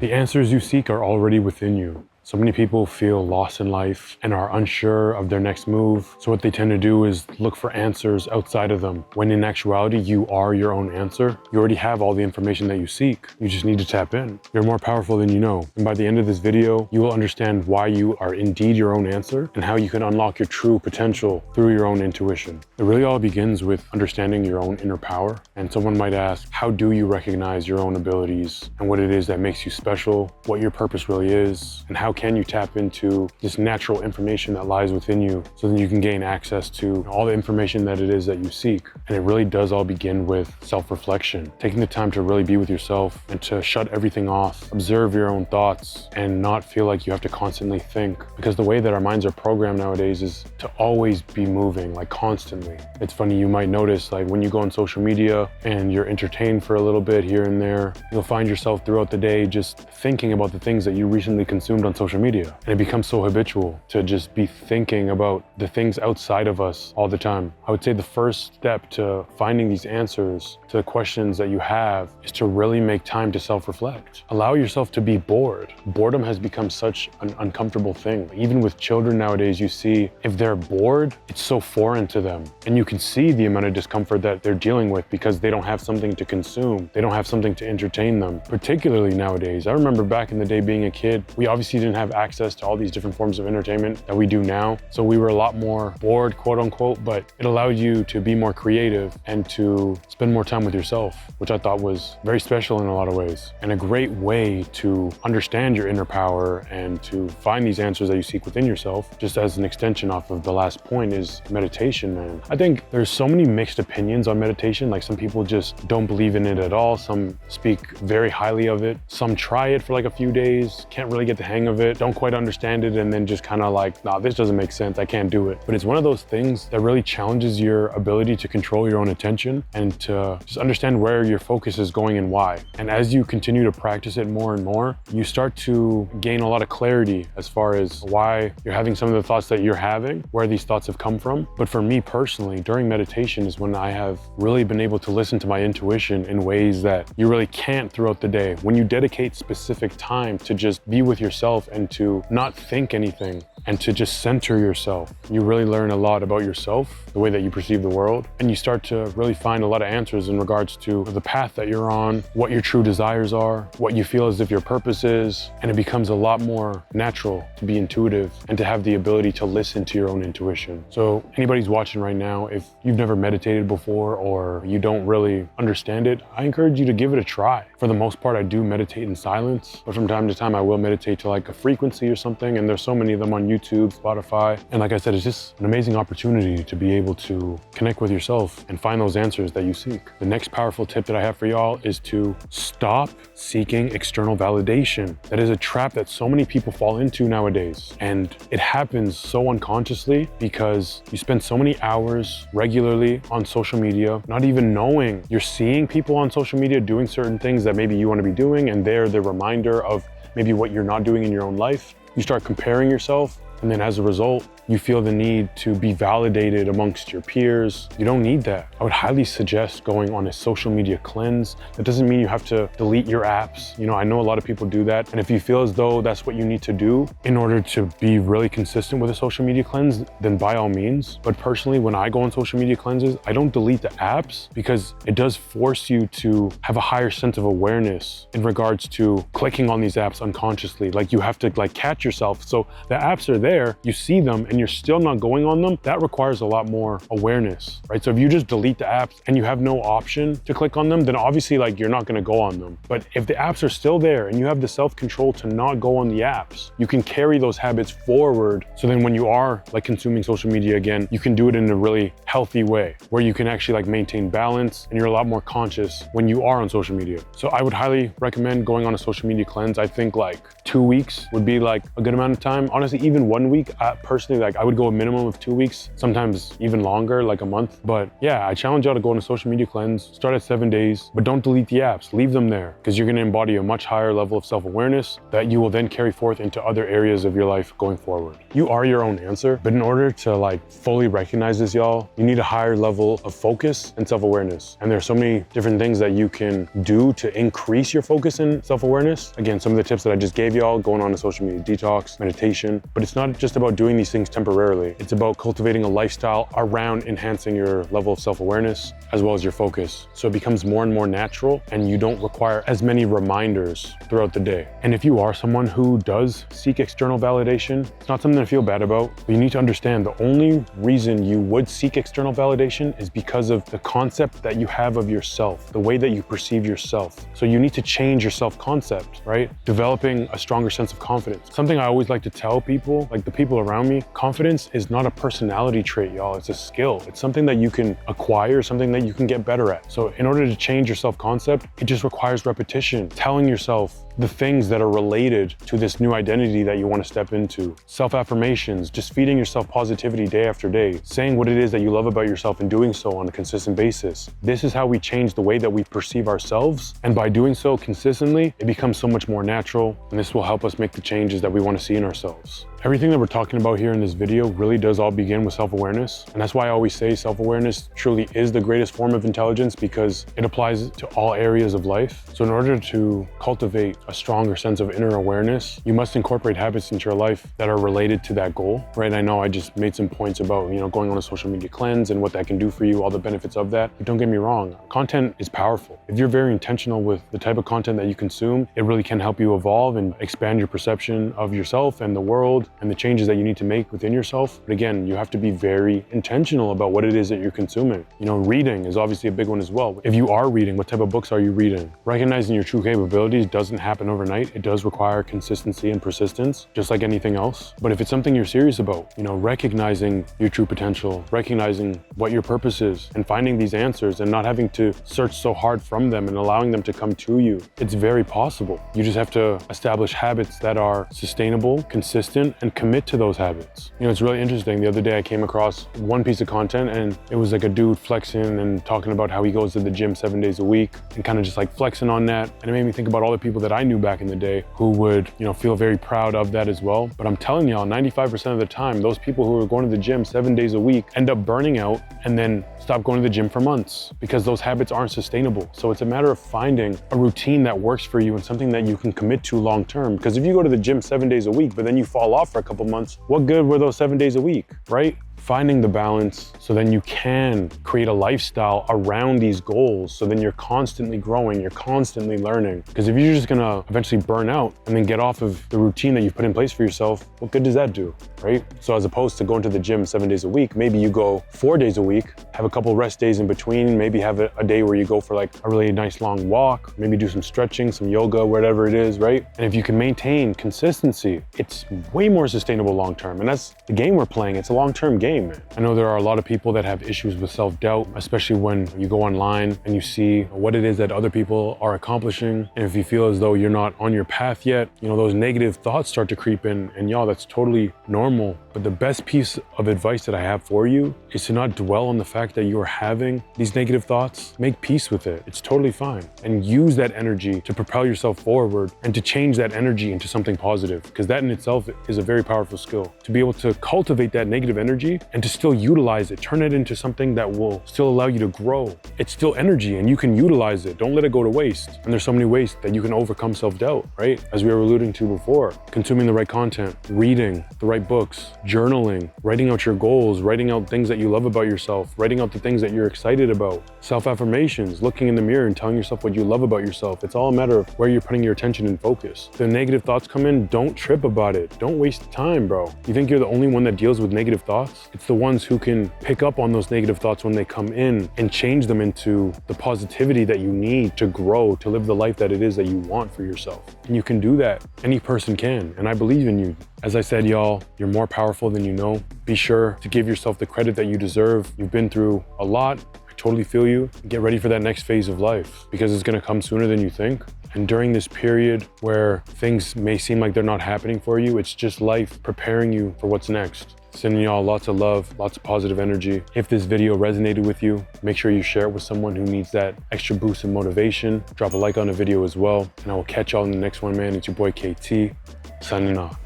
The answers you seek are already within you. So many people feel lost in life and are unsure of their next move. So what they tend to do is look for answers outside of them, when in actuality, you are your own answer. You already have all the information that you seek. You just need to tap in. You're more powerful than you know. And by the end of this video, you will understand why you are indeed your own answer and how you can unlock your true potential through your own intuition. It really all begins with understanding your own inner power. And someone might ask, how do you recognize your own abilities and what it is that makes you special, what your purpose really is, and how can you tap into this natural information that lies within you so that you can gain access to all the information that it is that you seek. And it really does all begin with self-reflection, taking the time to really be with yourself and to shut everything off, observe your own thoughts, and not feel like you have to constantly think. Because the way that our minds are programmed nowadays is to always be moving, like constantly. It's funny, you might notice like when you go on social media and you're entertained for a little bit here and there, you'll find yourself throughout the day just thinking about the things that you recently consumed on social media. And it becomes so habitual to just be thinking about the things outside of us all the time. I would say the first step to finding these answers to the questions that you have is to really make time to self-reflect. Allow yourself to be bored. Boredom has become such an uncomfortable thing. Even with children nowadays, you see if they're bored, it's so foreign to them. And you can see the amount of discomfort that they're dealing with because they don't have something to consume. They don't have something to entertain them, particularly nowadays. I remember back in the day being a kid, we obviously didn't have access to all these different forms of entertainment that we do now. So we were a lot more bored, quote unquote, but it allowed you to be more creative and to spend more time with yourself, which I thought was very special in a lot of ways. And a great way to understand your inner power and to find these answers that you seek within yourself, just as an extension off of the last point, is meditation, man. I think there's so many mixed opinions on meditation. Like some people just don't believe in it at all. Some speak very highly of it. Some try it for like a few days, can't really get the hang of it, don't quite understand it, and then just kind of like, nah, this doesn't make sense, I can't do it. But it's one of those things that really challenges your ability to control your own attention and to just understand where your focus is going and why. And as you continue to practice it more and more, you start to gain a lot of clarity as far as why you're having some of the thoughts that you're having, where these thoughts have come from. But for me personally, during meditation is when I have really been able to listen to my intuition in ways that you really can't throughout the day. When you dedicate specific time to just be with yourself and to not think anything and to just center yourself, you really learn a lot about yourself, the way that you perceive the world, and you start to really find a lot of answers in regards to the path that you're on, what your true desires are, what you feel as if your purpose is, and it becomes a lot more natural to be intuitive and to have the ability to listen to your own intuition. So anybody's watching right now, if you've never meditated before or you don't really understand it, I encourage you to give it a try. For the most part, I do meditate in silence, but from time to time I will meditate to like a frequency or something, and there's so many of them on YouTube, Spotify. And like I said, it's just an amazing opportunity to be able to connect with yourself and find those answers that you seek. The next powerful tip that I have for y'all is to stop seeking external validation. That is a trap that so many people fall into nowadays. And it happens so unconsciously because you spend so many hours regularly on social media, not even knowing you're seeing people on social media doing certain things that maybe you want to be doing, and they're the reminder of maybe what you're not doing in your own life. You start comparing yourself, and then as a result, you feel the need to be validated amongst your peers. You don't need that. I would highly suggest going on a social media cleanse. That doesn't mean you have to delete your apps. You know, I know a lot of people do that. And if you feel as though that's what you need to do in order to be really consistent with a social media cleanse, then by all means. But personally, when I go on social media cleanses, I don't delete the apps because it does force you to have a higher sense of awareness in regards to clicking on these apps unconsciously. Like you have to like catch yourself. So the apps are there, you see them, and you're still not going on them. That requires a lot more awareness, right? So if you just delete the apps and you have no option to click on them, then obviously like you're not going to go on them. But if the apps are still there and you have the self-control to not go on the apps, you can carry those habits forward. So then when you are like consuming social media again, you can do it in a really healthy way where you can actually like maintain balance and you're a lot more conscious when you are on social media. So I would highly recommend going on a social media cleanse. I think like 2 weeks would be like a good amount of time. Honestly, even 1 week, personally, like I would go a minimum of 2 weeks, sometimes even longer, like a month. But yeah, I challenge y'all to go on a social media cleanse, start at 7 days, but don't delete the apps, leave them there, because you're gonna embody a much higher level of self-awareness that you will then carry forth into other areas of your life going forward. You are your own answer, but in order to like fully recognize this, y'all, you need a higher level of focus and self-awareness. And there's so many different things that you can do to increase your focus and self-awareness. Again, some of the tips that I just gave y'all, going on a social media detox, meditation, but it's not just about doing these things temporarily. It's about cultivating a lifestyle around enhancing your level of self-awareness as well as your focus. So it becomes more and more natural and you don't require as many reminders throughout the day. And if you are someone who does seek external validation, it's not something to feel bad about, but you need to understand the only reason you would seek external validation is because of the concept that you have of yourself, the way that you perceive yourself. So you need to change your self-concept, right? Developing a stronger sense of confidence. Something I always like to tell people, like the people around me, confidence is not a personality trait, y'all. It's a skill. It's something that you can acquire, something that you can get better at. So in order to change your self-concept, it just requires repetition, telling yourself the things that are related to this new identity that you want to step into. Self-affirmations, just feeding yourself positivity day after day, saying what it is that you love about yourself and doing so on a consistent basis. This is how we change the way that we perceive ourselves. And by doing so consistently, it becomes so much more natural. And this will help us make the changes that we want to see in ourselves. Everything that we're talking about here in this video really does all begin with self-awareness. And that's why I always say self-awareness truly is the greatest form of intelligence because it applies to all areas of life. So in order to cultivate a stronger sense of inner awareness, you must incorporate habits into your life that are related to that goal, right? I know I just made some points about, going on a social media cleanse and what that can do for you, all the benefits of that. But don't get me wrong, content is powerful. If you're very intentional with the type of content that you consume, it really can help you evolve and expand your perception of yourself and the world and the changes that you need to make within yourself. But again, you have to be very intentional about what it is that you're consuming. Reading is obviously a big one as well. If you are reading, what type of books are you reading? Recognizing your true capabilities doesn't happen overnight. It does require consistency and persistence, just like anything else. But if it's something you're serious about, recognizing your true potential, recognizing what your purpose is, and finding these answers and not having to search so hard from them and allowing them to come to you, it's very possible. You just have to establish habits that are sustainable, consistent, and commit to those habits. It's really interesting. The other day I came across one piece of content and it was like a dude flexing and talking about how he goes to the gym 7 days a week and kind of just like flexing on that. And it made me think about all the people that I knew back in the day who would, feel very proud of that as well. But I'm telling y'all, 95% of the time, those people who are going to the gym 7 days a week end up burning out and then stop going to the gym for months because those habits aren't sustainable. So it's a matter of finding a routine that works for you and something that you can commit to long term. Because if you go to the gym 7 days a week, but then you fall off for a couple months, what good were those 7 days a week, right? Finding the balance so then you can create a lifestyle around these goals. So then you're constantly growing, you're constantly learning. Because if you're just gonna eventually burn out and then get off of the routine that you've put in place for yourself, what good does that do, right? So as opposed to going to the gym 7 days a week, maybe you go 4 days a week, have a couple rest days in between, maybe have a day where you go for like a really nice long walk, maybe do some stretching, some yoga, whatever it is, right? And if you can maintain consistency, it's way more sustainable long-term. And that's the game we're playing. It's a long-term game. I know there are a lot of people that have issues with self-doubt, especially when you go online and you see what it is that other people are accomplishing. And if you feel as though you're not on your path yet, those negative thoughts start to creep in. And y'all, that's totally normal. But the best piece of advice that I have for you is to not dwell on the fact that you're having these negative thoughts. Make peace with it. It's totally fine. And use that energy to propel yourself forward and to change that energy into something positive. Because that in itself is a very powerful skill. To be able to cultivate that negative energy and to still utilize it, turn it into something that will still allow you to grow. It's still energy and you can utilize it. Don't let it go to waste. And there's so many ways that you can overcome self-doubt, right? As we were alluding to before, consuming the right content, reading the right books, journaling, writing out your goals, writing out things that you love about yourself, writing out the things that you're excited about, self-affirmations, looking in the mirror and telling yourself what you love about yourself. It's all a matter of where you're putting your attention and focus. If the negative thoughts come in, don't trip about it. Don't waste time, bro. You think you're the only one that deals with negative thoughts? It's the ones who can pick up on those negative thoughts when they come in and change them into the positivity that you need to grow, to live the life that it is that you want for yourself. And you can do that. Any person can. And I believe in you. As I said, y'all, you're more powerful than you know. Be sure to give yourself the credit that you deserve. You've been through a lot. I totally feel you. Get ready for that next phase of life because it's going to come sooner than you think. And during this period where things may seem like they're not happening for you, it's just life preparing you for what's next. Sending y'all lots of love, lots of positive energy. If this video resonated with you, make sure you share it with someone who needs that extra boost of motivation. Drop a like on the video as well. And I will catch y'all in the next one, man. It's your boy KT, signing off.